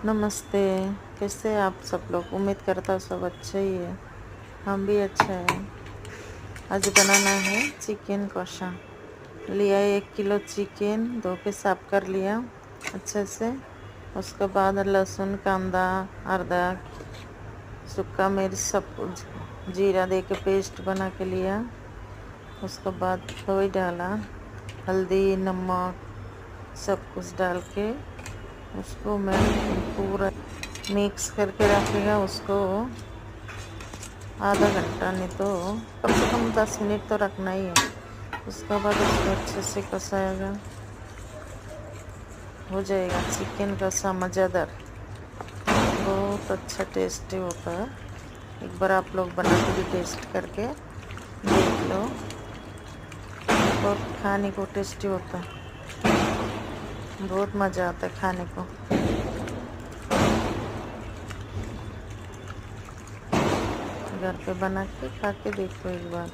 नमस्ते। कैसे हैं आप सब लोग? उम्मीद करता हूँ सब अच्छे ही है। हम भी अच्छे हैं। आज बनाना है चिकन कषा। लिया 1 किलो चिकन, धो के साफ कर लिया अच्छे से। उसके बाद लहसुन, कांदा, आदा, सूखा मिर्च सब कुछ जीरा दे के पेस्ट बना के लिया। उसके बाद दही डाला, हल्दी, नमक सब कुछ डाल के उसको मैं पूरा मिक्स करके रखेगा। उसको आधा घंटा, नहीं तो कम से कम 10 मिनट तो रखना ही है। उसके बाद उसको अच्छे से कसाएगा, हो जाएगा चिकन कसा मज़ेदार। बहुत अच्छा टेस्टी होता है। एक बार आप लोग बना के भी टेस्ट करके देख लो। बहुत खाने को टेस्टी होता है, बहुत मज़ा आता है खाने को। घर पे बना के खा के देखो एक बार।